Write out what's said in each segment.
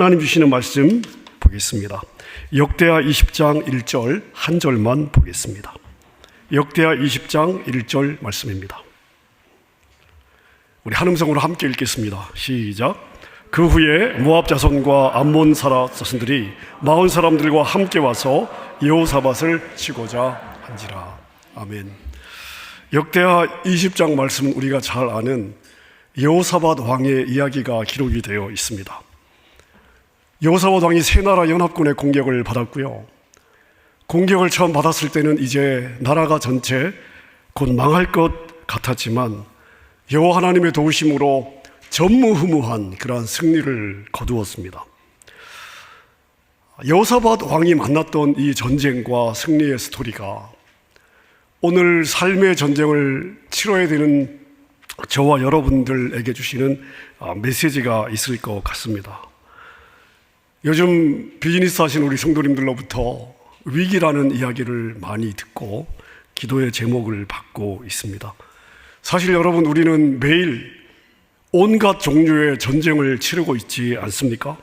하나님 주시는 말씀 보겠습니다. 역대하 20장 1절 한 절만 보겠습니다. 역대하 20장 1절 말씀입니다. 우리 한 음성으로 함께 읽겠습니다. 시작. 그 후에 모압 자손과 암몬 자손들이 마온 사람들과 함께 와서 여호사밧을 치고자 한지라. 아멘. 역대하 20장 말씀은 우리가 잘 아는 여호사밧 왕의 이야기가 기록이 되어 있습니다. 여호사밧 왕이 세 나라 연합군의 공격을 받았고요. 공격을 처음 받았을 때는 이제 나라가 전체 곧 망할 것 같았지만 여호와 하나님의 도우심으로 전무후무한 그러한 승리를 거두었습니다. 여호사밧 왕이 만났던 이 전쟁과 승리의 스토리가 오늘 삶의 전쟁을 치러야 되는 저와 여러분들에게 주시는 메시지가 있을 것 같습니다. 요즘 비즈니스 하시는 우리 성도님들로부터 위기라는 이야기를 많이 듣고 기도의 제목을 받고 있습니다. 사실 여러분, 우리는 매일 온갖 종류의 전쟁을 치르고 있지 않습니까?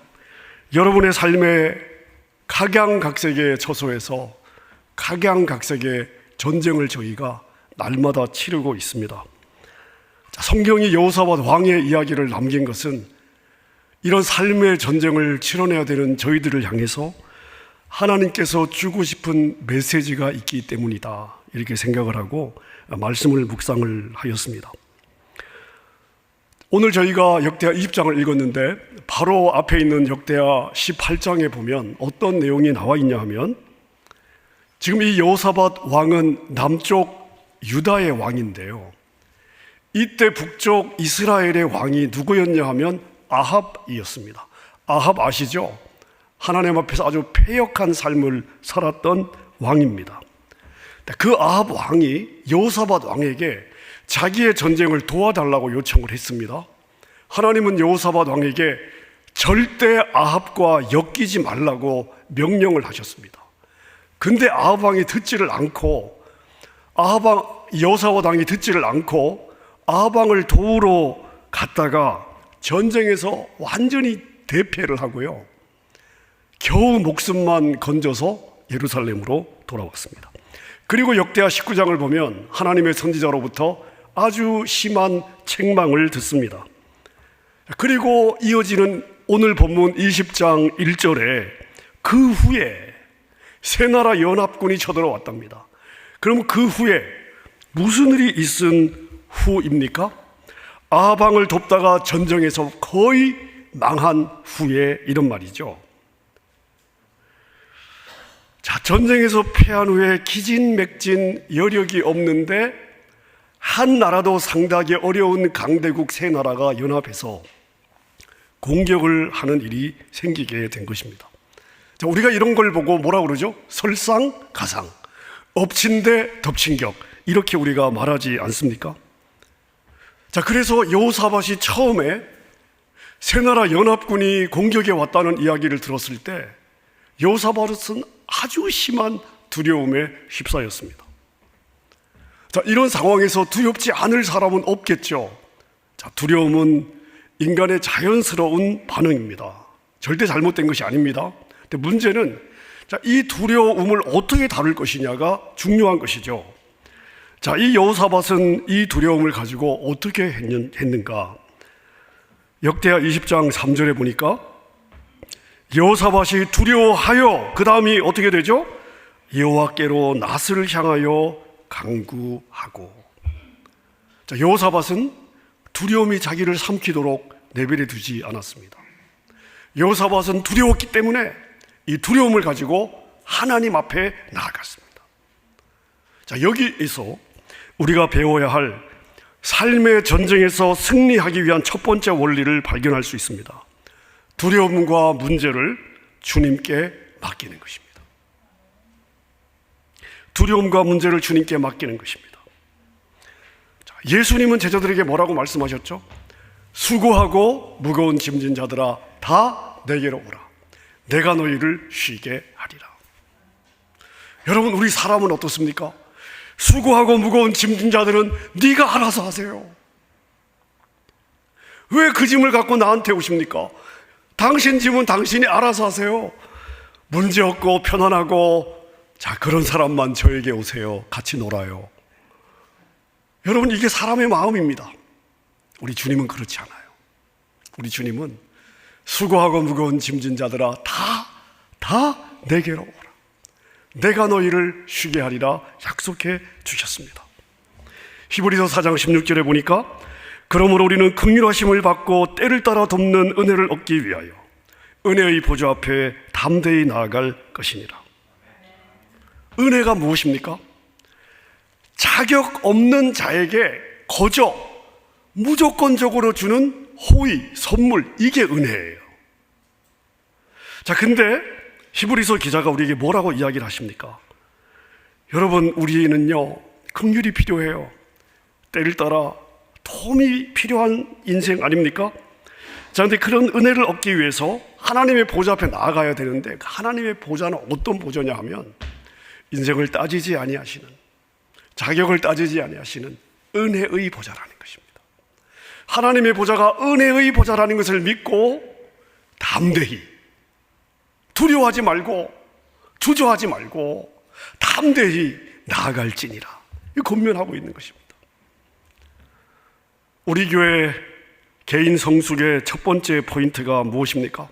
여러분의 삶의 각양각색의 처소에서 각양각색의 전쟁을 저희가 날마다 치르고 있습니다. 성경이 여호사밧 왕의 이야기를 남긴 것은 이런 삶의 전쟁을 치러내야 되는 저희들을 향해서 하나님께서 주고 싶은 메시지가 있기 때문이다, 이렇게 생각을 하고 말씀을 묵상을 하였습니다. 오늘 저희가 역대하 20장을 읽었는데 바로 앞에 있는 역대하 18장에 보면 어떤 내용이 나와 있냐 하면, 지금 이 여호사밧 왕은 남쪽 유다의 왕인데요, 이때 북쪽 이스라엘의 왕이 누구였냐 하면 아합이었습니다. 아합 아시죠? 하나님 앞에서 아주 패역한 삶을 살았던 왕입니다. 그 아합 왕이 여호사밧 왕에게 자기의 전쟁을 도와달라고 요청을 했습니다. 하나님은 여호사밧 왕에게 절대 아합과 엮이지 말라고 명령을 하셨습니다. 근데 아합 왕이 듣지를 않고, 여호사밧 왕이 듣지를 않고 아합 왕을 도우러 갔다가 전쟁에서 완전히 대패를 하고요, 겨우 목숨만 건져서 예루살렘으로 돌아왔습니다. 그리고 역대하 19장을 보면 하나님의 선지자로부터 아주 심한 책망을 듣습니다. 그리고 이어지는 오늘 본문 20장 1절에 그 후에 세 나라 연합군이 쳐들어왔답니다. 그럼 그 후에 무슨 일이 있은 후입니까? 아합 왕을 돕다가 전쟁에서 거의 망한 후에 이런 말이죠. 자, 전쟁에서 패한 후에 기진맥진 여력이 없는데 한 나라도 상대하기 어려운 강대국 세 나라가 연합해서 공격을 하는 일이 생기게 된 것입니다. 자, 우리가 이런 걸 보고 뭐라 그러죠? 설상가상, 엎친 데 덮친 격, 이렇게 우리가 말하지 않습니까? 자, 그래서 여호사밧이 처음에 세 나라 연합군이 공격에 왔다는 이야기를 들었을 때 여호사밧은 아주 심한 두려움에 휩싸였습니다. 자, 이런 상황에서 두렵지 않을 사람은 없겠죠. 자, 두려움은 인간의 자연스러운 반응입니다. 절대 잘못된 것이 아닙니다. 근데 문제는 이 두려움을 어떻게 다룰 것이냐가 중요한 것이죠. 자, 이 여호사밧은 이 두려움을 가지고 어떻게 했는가? 역대하 20장 3절에 보니까 여호사밧이 두려워하여, 그 다음이 어떻게 되죠? 여호와께로 낫을 향하여 간구하고. 자, 여호사밧은 두려움이 자기를 삼키도록 내버려 두지 않았습니다. 여호사밧은 두려웠기 때문에 이 두려움을 가지고 하나님 앞에 나아갔습니다. 자, 여기에서 우리가 배워야 할 삶의 전쟁에서 승리하기 위한 첫 번째 원리를 발견할 수 있습니다. 두려움과 문제를 주님께 맡기는 것입니다. 두려움과 문제를 주님께 맡기는 것입니다. 자, 예수님은 제자들에게 뭐라고 말씀하셨죠? 수고하고 무거운 짐진 자들아, 다 내게로 오라. 내가 너희를 쉬게 하리라. 여러분, 우리 사람은 어떻습니까? 수고하고 무거운 짐진 자들은 네가 알아서 하세요. 왜 그 짐을 갖고 나한테 오십니까? 당신 집은 당신이 알아서 하세요. 문제 없고 편안하고, 자, 그런 사람만 저에게 오세요. 같이 놀아요. 여러분, 이게 사람의 마음입니다. 우리 주님은 그렇지 않아요. 우리 주님은 수고하고 무거운 짐진 자들아 다 내게로 오라. 내가 너희를 쉬게 하리라 약속해 주셨습니다. 히브리서 4장 16절에 보니까 그러므로 우리는 긍휼하심을 받고 때를 따라 돕는 은혜를 얻기 위하여 은혜의 보좌 앞에 담대히 나아갈 것이니라. 은혜가 무엇입니까? 자격 없는 자에게 거저 무조건적으로 주는 호의, 선물, 이게 은혜예요. 자, 근데 히브리서 기자가 우리에게 뭐라고 이야기를 하십니까? 여러분, 우리는요, 긍휼이 필요해요. 때를 따라 도움이 필요한 인생 아닙니까? 자, 근데 그런 은혜를 얻기 위해서 하나님의 보좌 앞에 나아가야 되는데, 그 하나님의 보좌는 어떤 보좌냐 하면 인생을 따지지 아니하시는, 자격을 따지지 아니하시는 은혜의 보좌라는 것입니다. 하나님의 보좌가 은혜의 보좌라는 것을 믿고 담대히, 두려워하지 말고 주저하지 말고 담대히 나아갈지니라, 이 권면하고 있는 것입니다. 우리 교회 개인 성숙의 첫 번째 포인트가 무엇입니까?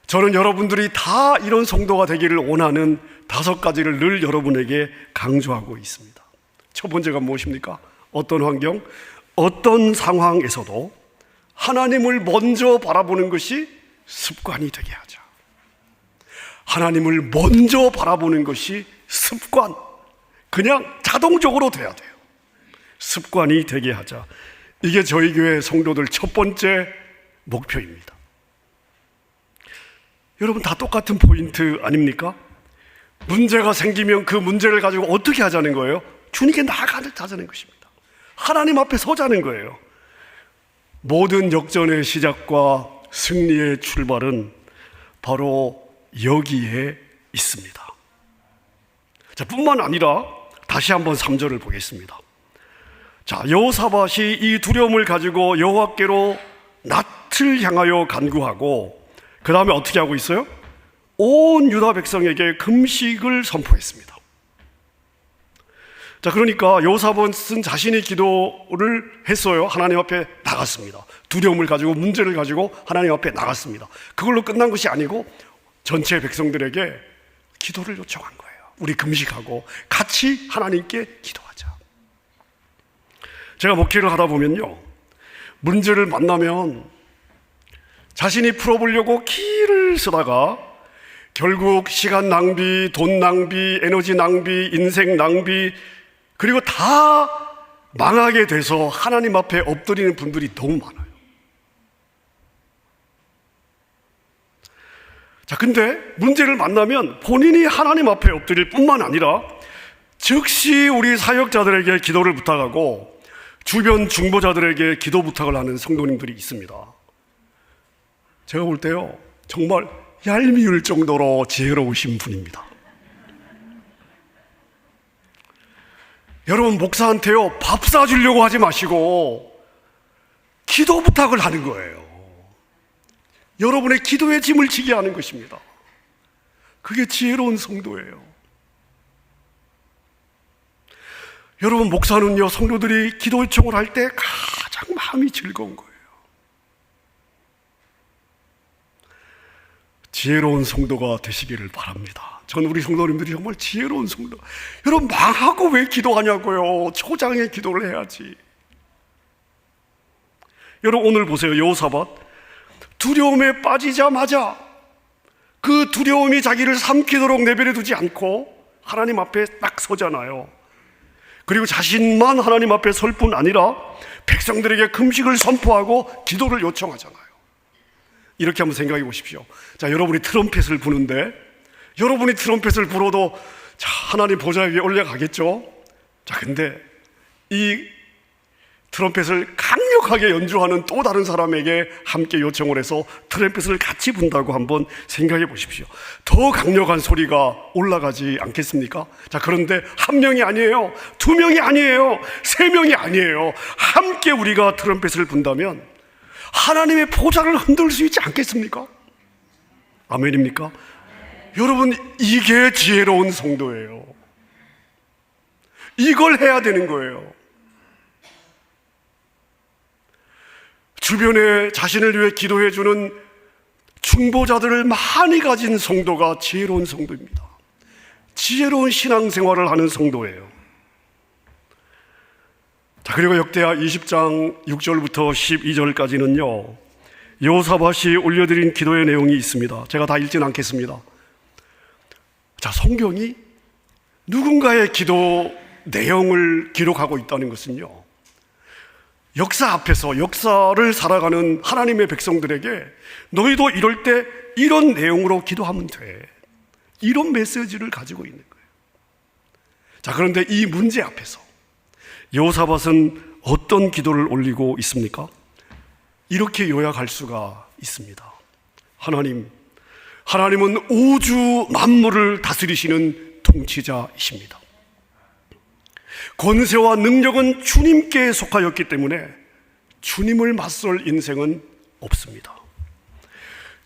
저는 여러분들이 다 이런 성도가 되기를 원하는 5가지를 늘 여러분에게 강조하고 있습니다. 첫 번째가 무엇입니까? 어떤 환경, 어떤 상황에서도 하나님을 먼저 바라보는 것이 습관이 되게 하자. 하나님을 먼저 바라보는 것이 습관, 그냥 자동적으로 돼야 돼요. 습관이 되게 하자. 이게 저희 교회 성도들 첫 번째 목표입니다. 여러분, 다 똑같은 포인트 아닙니까? 문제가 생기면 그 문제를 가지고 어떻게 하자는 거예요? 주님께 나아가자는 것입니다. 하나님 앞에 서자는 거예요. 모든 역전의 시작과 승리의 출발은 바로 여기에 있습니다. 자, 뿐만 아니라 다시 한번 3절을 보겠습니다. 자, 여호사밧이 이 두려움을 가지고 여호와께로 낯을 향하여 간구하고, 그 다음에 어떻게 하고 있어요? 온 유다 백성에게 금식을 선포했습니다. 자, 그러니까 여호사밧은 자신이 기도를 했어요. 하나님 앞에 나갔습니다. 두려움을 가지고, 문제를 가지고 하나님 앞에 나갔습니다. 그걸로 끝난 것이 아니고 전체 백성들에게 기도를 요청한 거예요. 우리 금식하고 같이 하나님께 기도하자. 제가 목회를 하다 보면요, 문제를 만나면 자신이 풀어보려고 기를 쓰다가 결국 시간 낭비, 돈 낭비, 에너지 낭비, 인생 낭비, 그리고 다 망하게 돼서 하나님 앞에 엎드리는 분들이 너무 많아요. 자, 근데 문제를 만나면 본인이 하나님 앞에 엎드릴 뿐만 아니라 즉시 우리 사역자들에게 기도를 부탁하고 주변 중보자들에게 기도 부탁을 하는 성도님들이 있습니다. 제가 볼 때요, 정말 얄미울 정도로 지혜로우신 분입니다. 여러분, 목사한테요, 밥 사주려고 하지 마시고 기도 부탁을 하는 거예요. 여러분의 기도의 짐을 지게 하는 것입니다. 그게 지혜로운 성도예요. 여러분, 목사는요, 성도들이 기도 요청을 할 때 가장 마음이 즐거운 거예요. 지혜로운 성도가 되시기를 바랍니다. 저는 우리 성도님들이 정말 지혜로운 성도. 여러분, 망하고 왜 기도하냐고요? 초장에 기도를 해야지. 여러분, 오늘 보세요. 여호사밧 두려움에 빠지자마자 그 두려움이 자기를 삼키도록 내버려 두지 않고 하나님 앞에 딱 서잖아요. 그리고 자신만 하나님 앞에 설 뿐 아니라 백성들에게 금식을 선포하고 기도를 요청하잖아요. 이렇게 한번 생각해 보십시오. 자, 여러분이 트럼펫을 부는데, 여러분이 트럼펫을 불어도 자, 하나님 보좌 위에 올라가겠죠? 자, 근데 이 트럼펫을 강력하게 연주하는 또 다른 사람에게 함께 요청을 해서 트럼펫을 같이 분다고 한번 생각해 보십시오. 더 강력한 소리가 올라가지 않겠습니까? 자, 그런데 한 명이 아니에요. 2명이 아니에요. 3명이 아니에요. 함께 우리가 트럼펫을 분다면 하나님의 보좌를 흔들 수 있지 않겠습니까? 아멘입니까? 여러분, 이게 지혜로운 성도예요. 이걸 해야 되는 거예요. 주변에 자신을 위해 기도해주는 중보자들을 많이 가진 성도가 지혜로운 성도입니다. 지혜로운 신앙생활을 하는 성도예요. 자, 그리고 역대하 20장 6절부터 12절까지는요, 여호사밧이 올려드린 기도의 내용이 있습니다. 제가 다 읽지는 않겠습니다. 자, 성경이 누군가의 기도 내용을 기록하고 있다는 것은요, 역사 앞에서 역사를 살아가는 하나님의 백성들에게 너희도 이럴 때 이런 내용으로 기도하면 돼, 이런 메시지를 가지고 있는 거예요. 자, 그런데 이 문제 앞에서 여호사밧은 어떤 기도를 올리고 있습니까? 이렇게 요약할 수가 있습니다. 하나님은 우주 만물을 다스리시는 통치자이십니다. 권세와 능력은 주님께 속하였기 때문에 주님을 맞설 인생은 없습니다.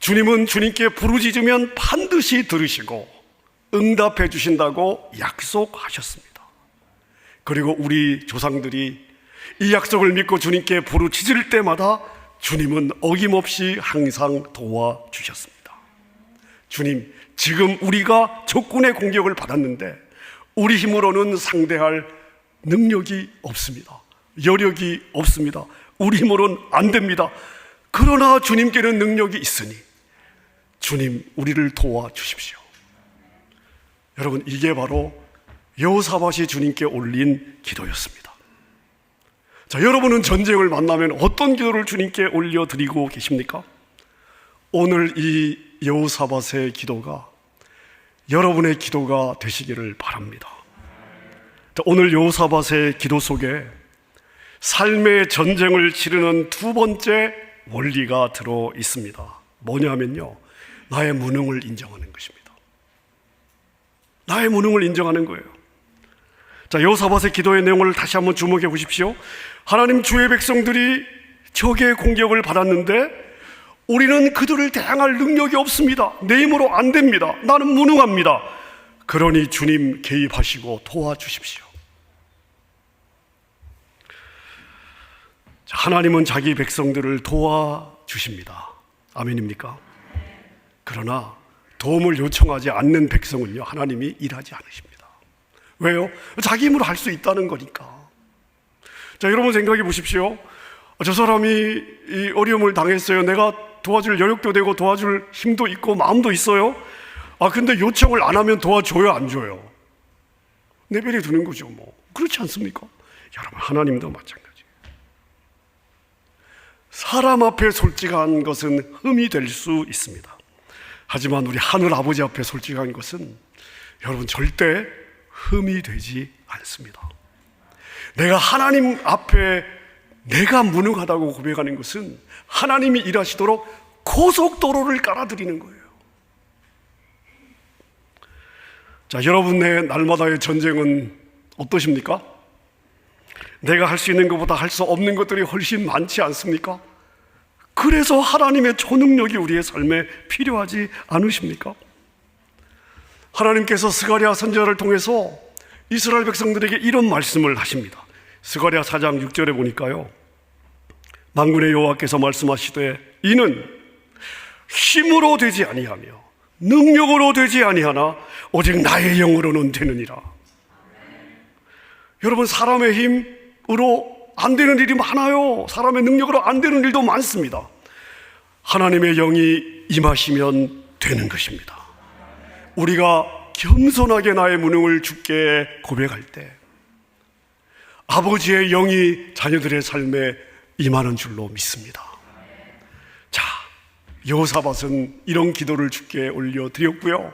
주님은 주님께 부르짖으면 반드시 들으시고 응답해 주신다고 약속하셨습니다. 그리고 우리 조상들이 이 약속을 믿고 주님께 부르짖을 때마다 주님은 어김없이 항상 도와주셨습니다. 주님, 지금 우리가 적군의 공격을 받았는데 우리 힘으로는 상대할 능력이 없습니다. 여력이 없습니다. 우리 힘으로는 안 됩니다. 그러나 주님께는 능력이 있으니 주님, 우리를 도와주십시오. 여러분, 이게 바로 여호사밧이 주님께 올린 기도였습니다. 자, 여러분은 전쟁을 만나면 어떤 기도를 주님께 올려드리고 계십니까? 오늘 이 여호사밧의 기도가 여러분의 기도가 되시기를 바랍니다. 자, 오늘 여호사밧의 기도 속에 삶의 전쟁을 치르는 두 번째 원리가 들어 있습니다. 뭐냐면요, 나의 무능을 인정하는 것입니다. 나의 무능을 인정하는 거예요. 자, 여호사밧의 기도의 내용을 다시 한번 주목해 보십시오. 하나님, 주의 백성들이 적의 공격을 받았는데 우리는 그들을 대항할 능력이 없습니다. 내 힘으로 안 됩니다. 나는 무능합니다. 그러니 주님 개입하시고 도와주십시오. 자, 하나님은 자기 백성들을 도와주십니다. 아멘입니까? 그러나 도움을 요청하지 않는 백성은요, 하나님이 일하지 않으십니다. 왜요? 자기 힘으로 할 수 있다는 거니까. 자, 여러분 생각해 보십시오. 저 사람이 이 어려움을 당했어요. 내가 도와줄 여력도 되고 도와줄 힘도 있고 마음도 있어요. 근데 요청을 안 하면 도와줘요, 안 줘요? 내버려 두는 거죠, 뭐. 그렇지 않습니까? 여러분, 하나님도 마찬가지예요. 사람 앞에 솔직한 것은 흠이 될 수 있습니다. 하지만 우리 하늘 아버지 앞에 솔직한 것은 여러분 절대 흠이 되지 않습니다. 내가 하나님 앞에 내가 무능하다고 고백하는 것은 하나님이 일하시도록 고속도로를 깔아드리는 거예요. 자, 여러분의 날마다의 전쟁은 어떠십니까? 내가 할 수 있는 것보다 할 수 없는 것들이 훨씬 많지 않습니까? 그래서 하나님의 초능력이 우리의 삶에 필요하지 않으십니까? 하나님께서 스가랴 선지자를 통해서 이스라엘 백성들에게 이런 말씀을 하십니다. 스가랴 4장 6절에 보니까요, 만군의 여호와께서 말씀하시되 이는 힘으로 되지 아니하며 능력으로 되지 아니하나 오직 나의 영으로는 되느니라. 여러분, 사람의 힘으로 안 되는 일이 많아요. 사람의 능력으로 안 되는 일도 많습니다. 하나님의 영이 임하시면 되는 것입니다. 우리가 겸손하게 나의 무능을 주께 고백할 때 아버지의 영이 자녀들의 삶에 임하는 줄로 믿습니다. 자, 여호사밧은 이런 기도를 주께 올려드렸고요,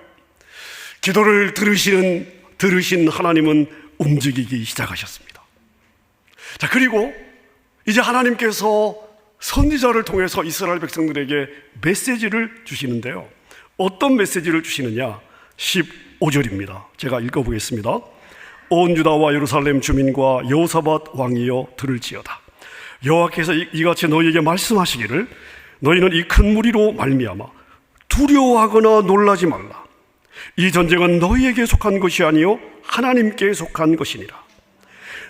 기도를 들으신 하나님은 움직이기 시작하셨습니다. 자, 그리고 이제 하나님께서 선지자를 통해서 이스라엘 백성들에게 메시지를 주시는데요, 어떤 메시지를 주시느냐? 15절입니다. 제가 읽어보겠습니다. 온 유다와 예루살렘 주민과 여호사밧 왕이여 들을지어다. 여호와께서 이같이 너희에게 말씀하시기를 너희는 이 큰 무리로 말미암아 두 두려워하거나 놀라지 말라. 이 전쟁은 너희에게 속한 것이 아니요 하나님께 속한 것이니라.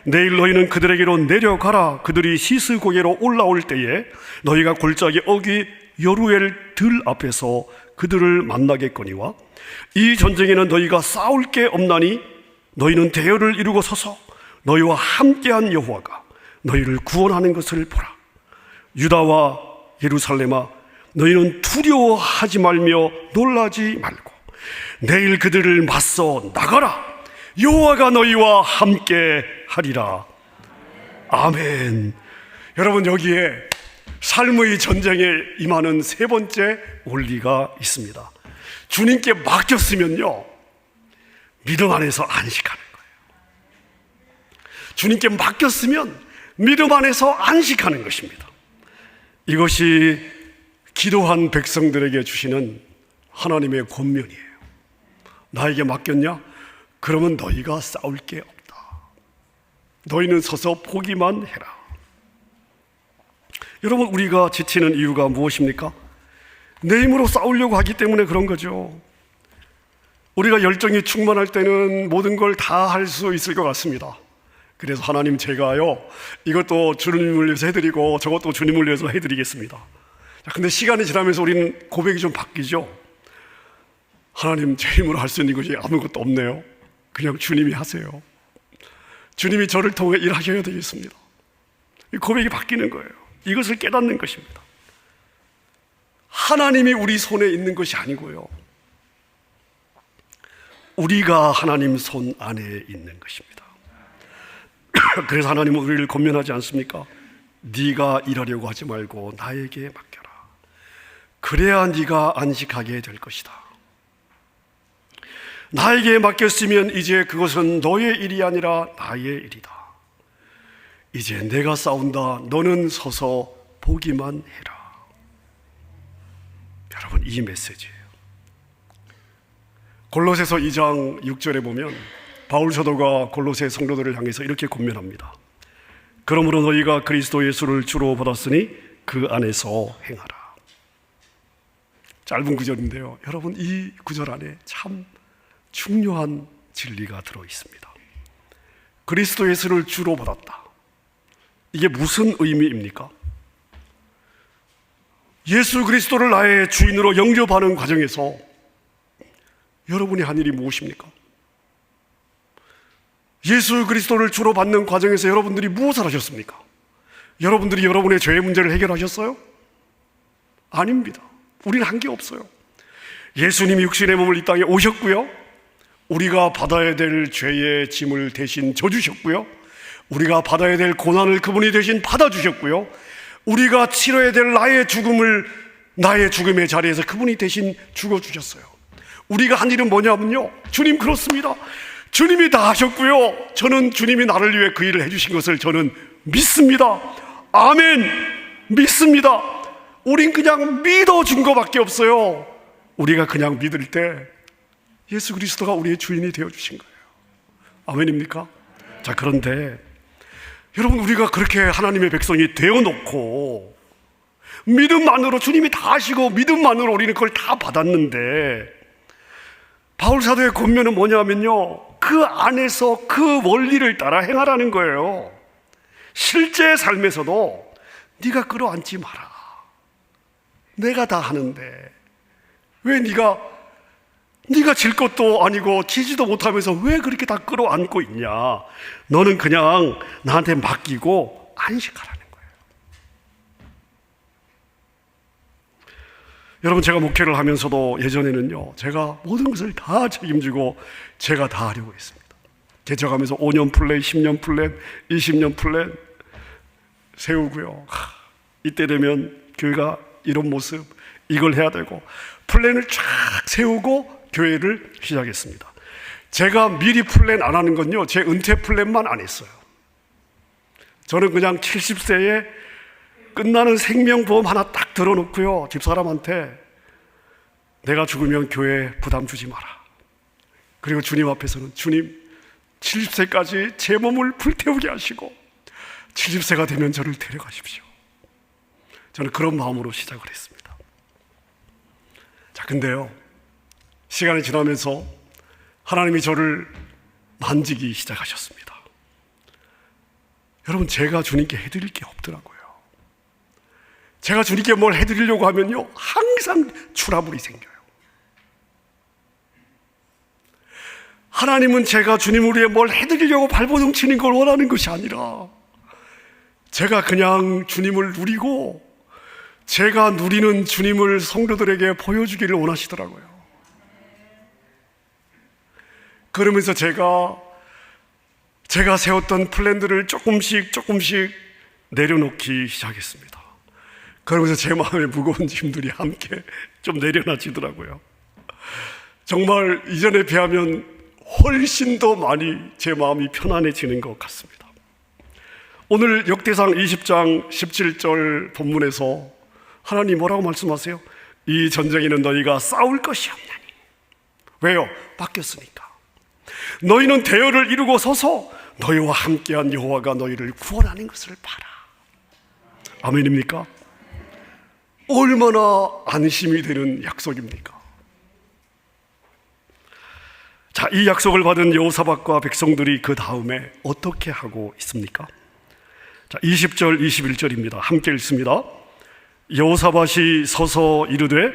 내일 너희는 그들에게로 내려가라. 그들이 시스고개로 올라올 때에 너희가 골짜기 어귀 여루엘 들 앞에서 그들을 만나겠거니와 이 전쟁에는 너희가 싸울 게 없나니 너희는 대열을 이루고 서서 너희와 함께한 여호와가 너희를 구원하는 것을 보라. 유다와 예루살렘아, 너희는 두려워하지 말며 놀라지 말고 내일 그들을 맞서 나가라. 여호와가 너희와 함께 하리라. 아멘. 여러분, 여기에 삶의 전쟁에 임하는 세 번째 원리가 있습니다. 주님께 맡겼으면요, 믿음 안에서 안식하는 거예요. 주님께 맡겼으면 믿음 안에서 안식하는 것입니다. 이것이 기도한 백성들에게 주시는 하나님의 권면이에요. 나에게 맡겼냐? 그러면 너희가 싸울 게 없다. 너희는 서서 보기만 해라. 여러분, 우리가 지치는 이유가 무엇입니까? 내 힘으로 싸우려고 하기 때문에 그런 거죠. 우리가 열정이 충만할 때는 모든 걸 다 할 수 있을 것 같습니다. 그래서 하나님, 제가요, 이것도 주님을 위해서 해드리고 저것도 주님을 위해서 해드리겠습니다. 근데 시간이 지나면서 우리는 고백이 좀 바뀌죠. 하나님, 제 힘으로 할 수 있는 것이 아무것도 없네요. 그냥 주님이 하세요. 주님이 저를 통해 일하셔야 되겠습니다. 이 고백이 바뀌는 거예요. 이것을 깨닫는 것입니다. 하나님이 우리 손에 있는 것이 아니고요, 우리가 하나님 손 안에 있는 것입니다. 그래서 하나님은 우리를 권면하지 않습니까? 네가 일하려고 하지 말고 나에게 맡겨라. 그래야 네가 안식하게 될 것이다. 나에게 맡겼으면 이제 그것은 너의 일이 아니라 나의 일이다. 이제 내가 싸운다. 너는 서서 보기만 해라. 여러분, 이 메시지예요. 골로새서 2장 6절에 보면 바울 사도가 골로새 성도들을 향해서 이렇게 권면합니다. 그러므로 너희가 그리스도 예수를 주로 받았으니 그 안에서 행하라. 짧은 구절인데요, 여러분, 이 구절 안에 참 중요한 진리가 들어 있습니다. 그리스도 예수를 주로 받았다. 이게 무슨 의미입니까? 예수 그리스도를 나의 주인으로 영접하는 과정에서 여러분이 한 일이 무엇입니까? 예수 그리스도를 주로 받는 과정에서 여러분들이 무엇을 하셨습니까? 여러분들이 여러분의 죄의 문제를 해결하셨어요? 아닙니다. 우리는 한 게 없어요. 예수님이 육신의 몸을 이 땅에 오셨고요, 우리가 받아야 될 죄의 짐을 대신 져주셨고요, 우리가 받아야 될 고난을 그분이 대신 받아주셨고요, 우리가 치러야 될 나의 죽음의 자리에서 그분이 대신 죽어주셨어요. 우리가 한 일은 뭐냐면요, 주님, 그렇습니다. 주님이 다 하셨고요, 저는 주님이 나를 위해 그 일을 해주신 것을 저는 믿습니다. 아멘. 믿습니다. 우린 그냥 믿어준 것밖에 없어요. 우리가 그냥 믿을 때 예수 그리스도가 우리의 주인이 되어주신 거예요. 아멘입니까? 자, 그런데 여러분, 우리가 그렇게 하나님의 백성이 되어놓고 믿음만으로 주님이 다 하시고 믿음만으로 우리는 그걸 다 받았는데, 바울 사도의 권면은 뭐냐면요, 그 안에서 그 원리를 따라 행하라는 거예요. 실제 삶에서도 네가 끌어안지 마라. 내가 다 하는데 왜 네가 질 것도 아니고 지지도 못하면서 왜 그렇게 다 끌어안고 있냐. 너는 그냥 나한테 맡기고 안식하라는 거예요. 여러분, 제가 목회를 하면서도 예전에는요, 제가 모든 것을 다 책임지고 제가 다 하려고 했습니다. 개척하면서 5년 플랜, 10년 플랜, 20년 플랜 세우고요, 이때 되면 교회가 이런 모습, 이걸 해야 되고 플랜을 쫙 세우고 교회를 시작했습니다. 제가 미리 플랜 안 하는 건요, 제 은퇴 플랜만 안 했어요. 저는 그냥 70세에 끝나는 생명보험 하나 딱 들어놓고요, 집사람한테 내가 죽으면 교회 부담 주지 마라. 그리고 주님 앞에서는, 주님, 70세까지 제 몸을 불태우게 하시고 70세가 되면 저를 데려가십시오. 저는 그런 마음으로 시작을 했습니다. 자, 근데요, 시간이 지나면서 하나님이 저를 만지기 시작하셨습니다. 여러분, 제가 주님께 해드릴 게 없더라고요. 제가 주님께 뭘 해드리려고 하면요, 항상 트러블이 생겨요. 하나님은 제가 주님을 위해 뭘 해드리려고 발버둥 치는 걸 원하는 것이 아니라 제가 그냥 주님을 누리고 제가 누리는 주님을 성도들에게 보여주기를 원하시더라고요. 그러면서 제가 세웠던 플랜들을 조금씩 내려놓기 시작했습니다. 그러면서 제 마음에 무거운 짐들이 함께 좀 내려놔지더라고요. 정말 이전에 비하면 훨씬 더 많이 제 마음이 편안해지는 것 같습니다. 오늘 역대상 20장 17절 본문에서 하나님 뭐라고 말씀하세요? 이 전쟁에는 너희가 싸울 것이 없나니. 왜요? 바뀌었으니까. 너희는 대열을 이루고 서서 너희와 함께한 여호와가 너희를 구원하는 것을 봐라. 아멘입니까? 얼마나 안심이 되는 약속입니까? 자, 이 약속을 받은 여호사밧과 백성들이 그 다음에 어떻게 하고 있습니까? 자, 20절 21절입니다. 함께 읽습니다. 여호사밧이 서서 이르되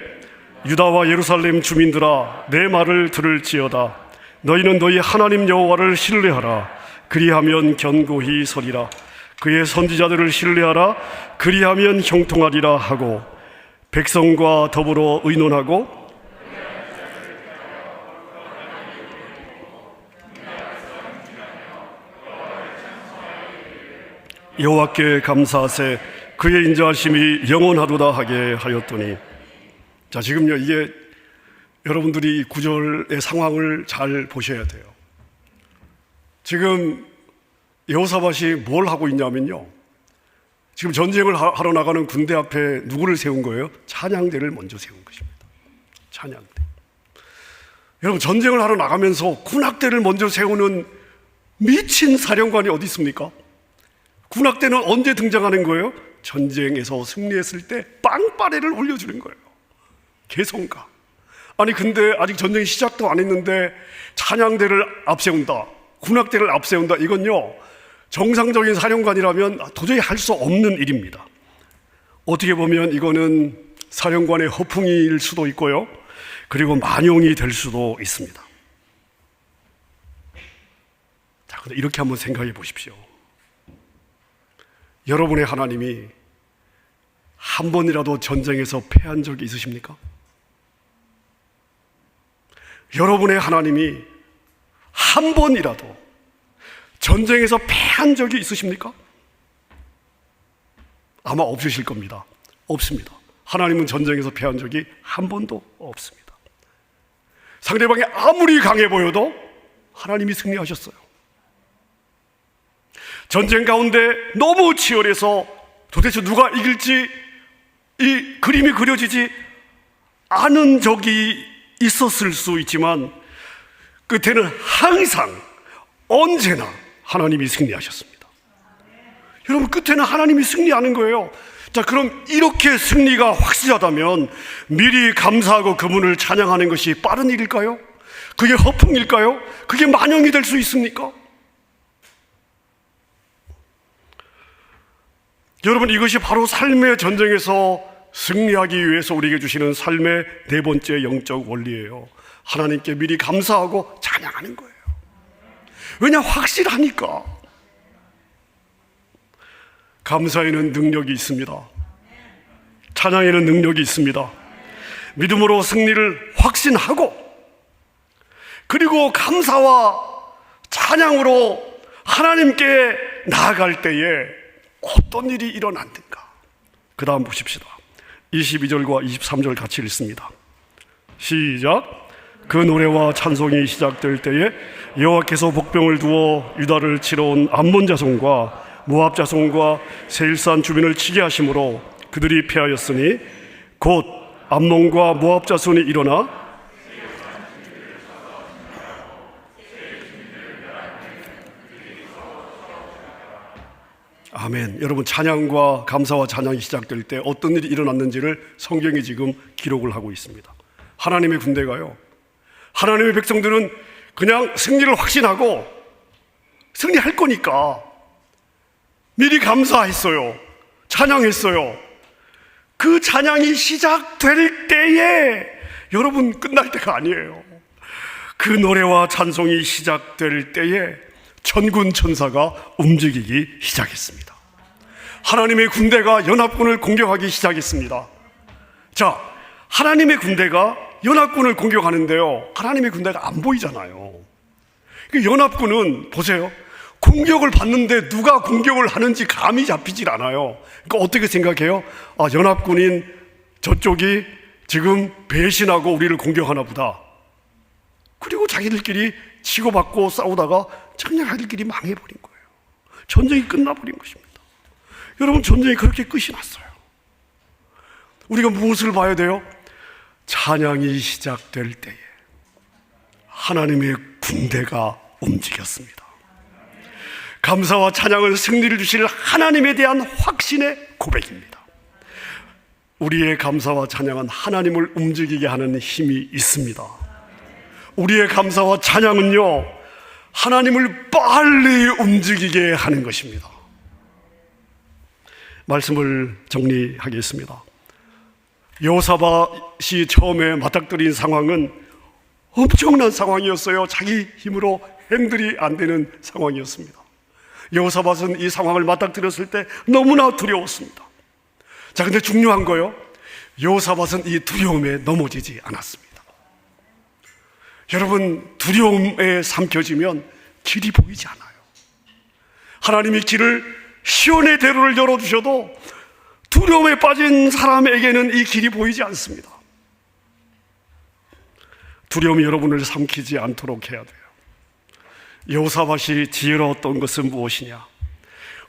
유다와 예루살렘 주민들아, 내 말을 들을지어다. 너희는 너희 하나님 여호와를 신뢰하라. 그리하면 견고히 서리라. 그의 선지자들을 신뢰하라. 그리하면 형통하리라 하고 백성과 더불어 의논하고 여호와께 감사하세 그의 인자하심이 영원하도다 하게 하였더니. 자, 지금요, 이게 여러분들이 구절의 상황을 잘 보셔야 돼요. 지금 여호사밧이 뭘 하고 있냐면요, 지금 전쟁을 하러 나가는 군대 앞에 누구를 세운 거예요? 찬양대를 먼저 세운 것입니다. 찬양대. 여러분, 전쟁을 하러 나가면서 군악대를 먼저 세우는 미친 사령관이 어디 있습니까? 군악대는 언제 등장하는 거예요? 전쟁에서 승리했을 때 빵빠레를 올려주는 거예요. 개성가. 아니, 근데 아직 전쟁이 시작도 안 했는데 찬양대를 앞세운다, 군악대를 앞세운다. 이건요, 정상적인 사령관이라면 도저히 할 수 없는 일입니다. 어떻게 보면 이거는 사령관의 허풍일 수도 있고요, 그리고 만용이 될 수도 있습니다. 자, 근데 이렇게 한번 생각해 보십시오. 여러분의 하나님이 한 번이라도 전쟁에서 패한 적이 있으십니까? 여러분의 하나님이 한 번이라도 전쟁에서 패한 적이 있으십니까? 아마 없으실 겁니다. 없습니다. 하나님은 전쟁에서 패한 적이 한 번도 없습니다. 상대방이 아무리 강해 보여도 하나님이 승리하셨어요. 전쟁 가운데 너무 치열해서 도대체 누가 이길지 이 그림이 그려지지 않은 적이 있었을 수 있지만 끝에는 항상 언제나 하나님이 승리하셨습니다. 여러분, 끝에는 하나님이 승리하는 거예요. 자, 그럼 이렇게 승리가 확실하다면 미리 감사하고 그분을 찬양하는 것이 빠른 일일까요? 그게 허풍일까요? 그게 만용이 될 수 있습니까? 여러분, 이것이 바로 삶의 전쟁에서 승리하기 위해서 우리에게 주시는 삶의 네 번째 영적 원리예요. 하나님께 미리 감사하고 찬양하는 거예요. 왜냐? 확실하니까. 감사에는 능력이 있습니다. 찬양에는 능력이 있습니다. 믿음으로 승리를 확신하고, 그리고 감사와 찬양으로 하나님께 나아갈 때에 어떤 일이 일어났는가? 그 다음 보십시다. 22절과 23절 같이 읽습니다. 시작. 그 노래와 찬송이 시작될 때에 여호와께서 복병을 두어 유다를 치러 온 암몬 자손과 모압 자손과 세일산 주민을 치게 하심으로 그들이 패하였으니 곧 암몬과 모압 자손이 일어나 아멘. 여러분, 찬양과 감사와 찬양이 시작될 때 어떤 일이 일어났는지를 성경이 지금 기록을 하고 있습니다. 하나님의 군대가요, 하나님의 백성들은 그냥 승리를 확신하고 승리할 거니까 미리 감사했어요. 찬양했어요. 그 찬양이 시작될 때에, 여러분, 끝날 때가 아니에요. 그 노래와 찬송이 시작될 때에 천군 천사가 움직이기 시작했습니다. 하나님의 군대가 연합군을 공격하기 시작했습니다. 자, 하나님의 군대가 연합군을 공격하는데요, 하나님의 군대가 안 보이잖아요. 그 연합군은 보세요, 공격을 받는데 누가 공격을 하는지 감이 잡히질 않아요. 그러니까 어떻게 생각해요? 아, 연합군인 저쪽이 지금 배신하고 우리를 공격하나 보다. 그리고 자기들끼리 치고받고 싸우다가 그냥 자기들끼리 망해버린 거예요. 전쟁이 끝나버린 것입니다. 여러분, 전쟁이 그렇게 끝이 났어요. 우리가 무엇을 봐야 돼요? 찬양이 시작될 때에 하나님의 군대가 움직였습니다. 감사와 찬양은 승리를 주실 하나님에 대한 확신의 고백입니다. 우리의 감사와 찬양은 하나님을 움직이게 하는 힘이 있습니다. 우리의 감사와 찬양은요, 하나님을 빨리 움직이게 하는 것입니다. 말씀을 정리하겠습니다. 여호사밧이 처음에 맞닥뜨린 상황은 엄청난 상황이었어요. 자기 힘으로 행들이 안 되는 상황이었습니다. 여호사밧은 이 상황을 맞닥뜨렸을 때 너무나 두려웠습니다. 자, 근데 중요한 거요, 여호사밧은 이 두려움에 넘어지지 않았습니다. 여러분, 두려움에 삼켜지면 길이 보이지 않아요. 하나님이 길을, 시온의 대로를 열어주셔도 두려움에 빠진 사람에게는 이 길이 보이지 않습니다. 두려움이 여러분을 삼키지 않도록 해야 돼요. 여호사밧이 지혜로웠던 것은 무엇이냐?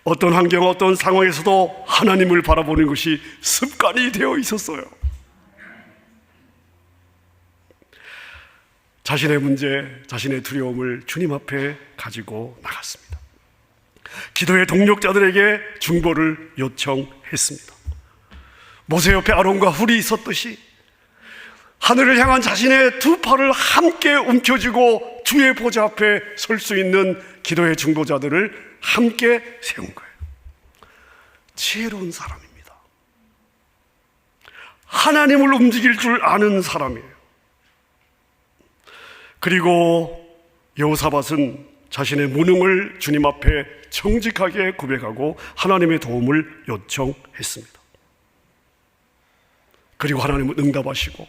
어떤 환경, 어떤 상황에서도 하나님을 바라보는 것이 습관이 되어 있었어요. 자신의 문제, 자신의 두려움을 주님 앞에 가지고 나갔습니다. 기도의 동력자들에게 중보를 요청했습니다. 모세 옆에 아론과 훌이 있었듯이 하늘을 향한 자신의 두 팔을 함께 움켜쥐고 주의 보좌 앞에 설 수 있는 기도의 중보자들을 함께 세운 거예요. 지혜로운 사람입니다. 하나님을 움직일 줄 아는 사람이에요. 그리고 여호사밧은 자신의 무능을 주님 앞에 정직하게 고백하고 하나님의 도움을 요청했습니다. 그리고 하나님은 응답하시고,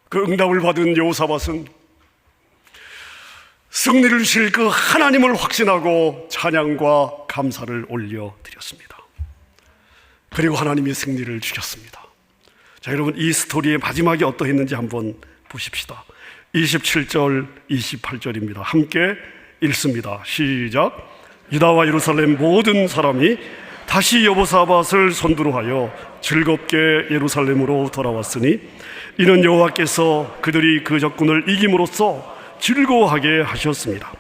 그 응답을 받은 여호사밧은 승리를 주실 그 하나님을 확신하고 찬양과 감사를 올려드렸습니다. 그리고 하나님이 승리를 주셨습니다. 자, 여러분, 이 스토리의 마지막이 어떠했는지 한번 보십시다. 27절, 28절입니다. 함께 읽습니다. 시작. 유다와 예루살렘 모든 사람이 다시 여호사밧을 선두로 하여 즐겁게 예루살렘으로 돌아왔으니 이는 여호와께서 그들이 그 적군을 이김으로써 즐거워하게 하셨습니다.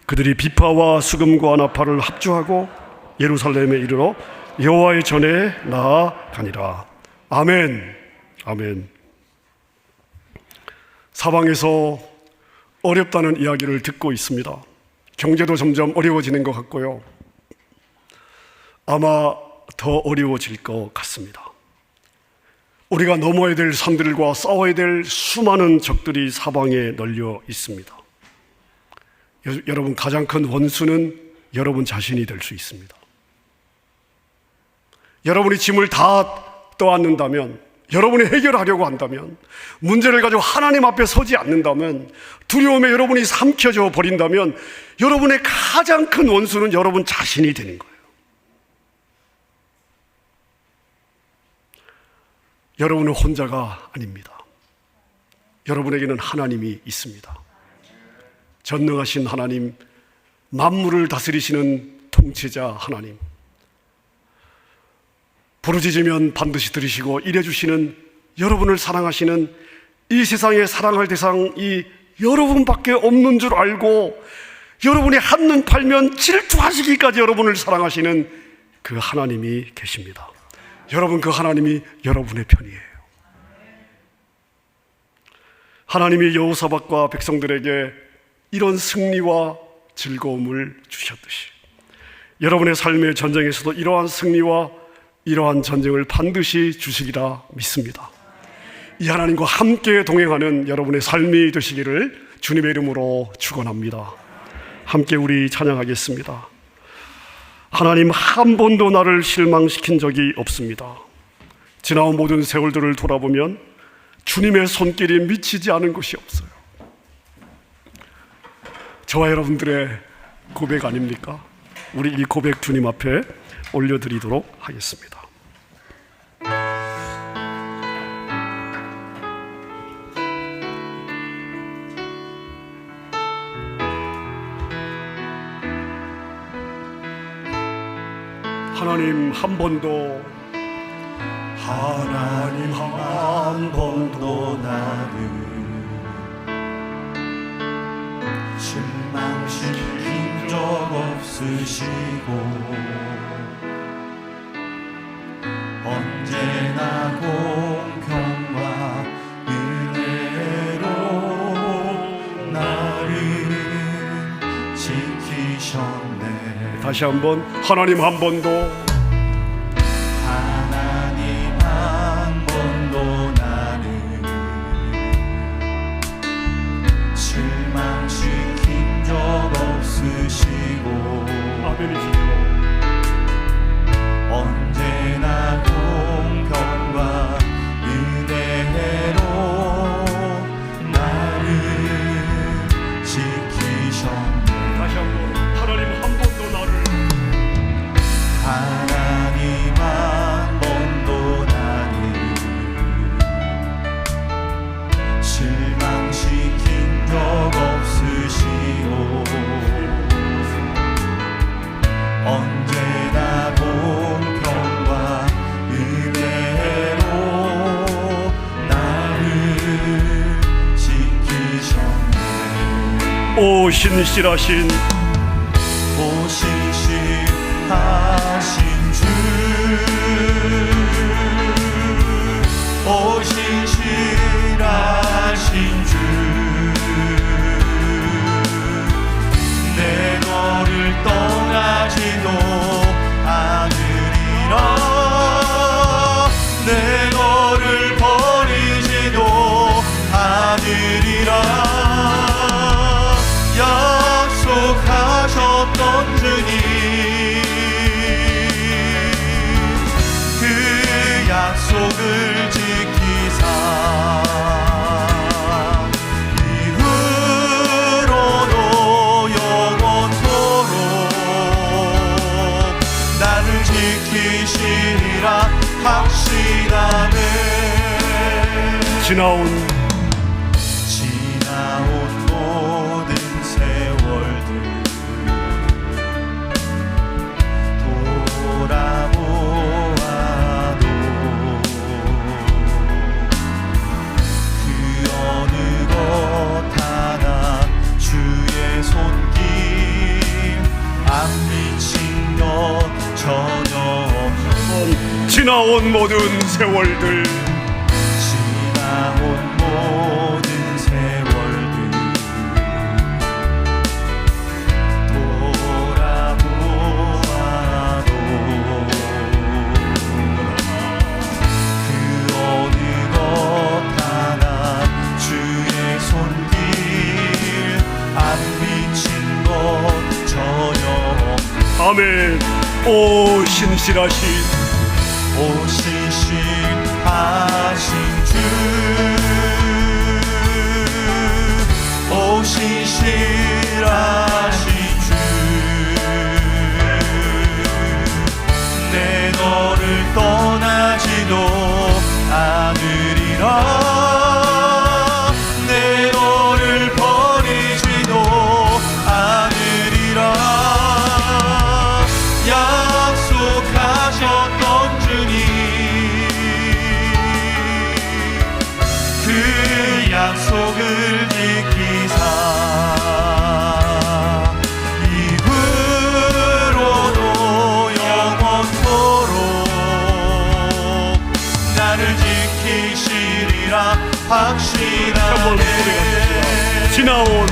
그들이 비파와 수금과 나팔을 합주하고 예루살렘에 이르러 여호와의 전에 나아가니라. 아멘. 아멘. 사방에서 어렵다는 이야기를 듣고 있습니다. 경제도 점점 어려워지는 것 같고요, 아마 더 어려워질 것 같습니다. 우리가 넘어야 될 산들과 싸워야 될 수많은 적들이 사방에 널려 있습니다. 여러분, 가장 큰 원수는 여러분 자신이 될 수 있습니다. 여러분이 짐을 다 떠안는다면, 여러분이 해결하려고 한다면, 문제를 가지고 하나님 앞에 서지 않는다면, 두려움에 여러분이 삼켜져 버린다면 여러분의 가장 큰 원수는 여러분 자신이 되는 거예요. 여러분은 혼자가 아닙니다. 여러분에게는 하나님이 있습니다. 전능하신 하나님, 만물을 다스리시는 통치자 하나님, 부르짖으면 반드시 들으시고 일해주시는, 여러분을 사랑하시는, 이 세상에 사랑할 대상이 여러분밖에 없는 줄 알고 여러분이 한눈 팔면 질투하시기까지 여러분을 사랑하시는 그 하나님이 계십니다. 여러분, 그 하나님이 여러분의 편이에요. 하나님이 여호사밧과 백성들에게 이런 승리와 즐거움을 주셨듯이 여러분의 삶의 전쟁에서도 이러한 승리와 이러한 전쟁을 반드시 주시리라 믿습니다. 이 하나님과 함께 동행하는 여러분의 삶이 되시기를 주님의 이름으로 축원합니다. 함께 우리 찬양하겠습니다. 하나님, 한 번도 나를 실망시킨 적이 없습니다. 지나온 모든 세월들을 돌아보면 주님의 손길이 미치지 않은 것이 없어요. 저와 여러분들의 고백 아닙니까? 우리 이 고백 주님 앞에 올려드리도록 하겠습니다. 하나님 한 번도 나를 실망시킨 적 없으시고 언제나 공평과 은혜로 나를 지키셨네. 다시 한번, 하나님 한 번도 실망시킨 적 없으시고 아멘이시죠. 언제나 공평과 은혜로 나를 지키셨네. 다시 한번, 하나님 한 번도 나를 하나님 한 번도 나를 실망시킨 적 없으시고 언제나 공평과 은혜로 나를 지키셨네. 오 신실하신 신실하신 주, 오 신실하신 주, 내 너를 떠나지도 않으리라. 내 너를 버리지도 않으리라. 약속하셨던 주님, 그 약속을 지키사 이후로도 영원토록 나를 지키시리라 확신하네. 지나온 모든 세월들 돌아보아도 그 어느 것 하나 주의 손길 안 미친 것 전혀 없는 지나온 모든 세월들 지나온 모든 세월들 돌아보아도 그 어느 것 하나 주의 손길 안 미친 것 전혀 아멘. 오 신실하신 오 신실하신 주, 오 신실하신 주, 내 너를 떠나지도 않으리라. 내 너를 버리지도 않으리라. 약속하셨던 주님, 그 약속을 지키사 이후로도 영원토록 나를 지키시리라 확신하네. 한번 고백하십시다. 지나온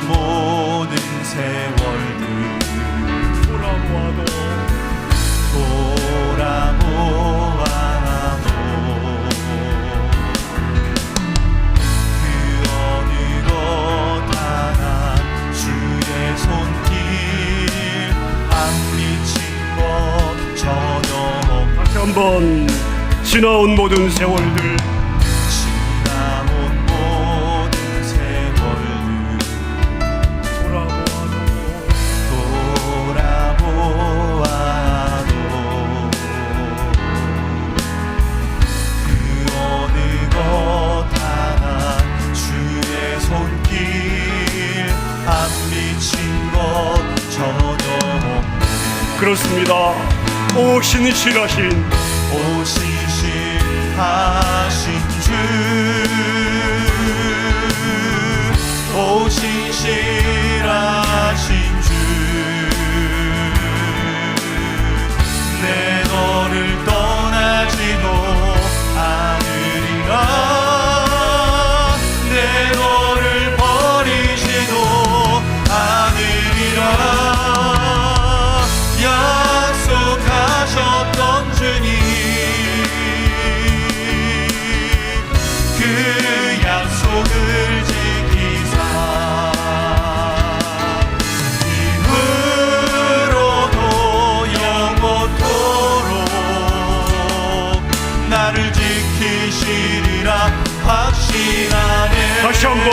모든 세월들 돌아보아도 그 어느 것 하나 주의 손길 안 미친 것 전혀 없네. 다시 한번 지나온 모든 세월들 지나온 모든 세월들 돌아보아도 그 어느 것 하나 주의 손길 안 미친 것 전혀 없네. 그렇습니다. 오 신실하신 오 신실하신 주, 오 신실하신 주, 내 너를 떠나지도 않으리라. 내 너를 버리지도 않으리라. 약속하셨던 주님, 그 약속을 지키사 이후로도 영원토록 나를 지키시리라 확신하네. 다시 한번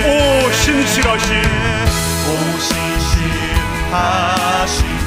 오 신실하신 오 신실하신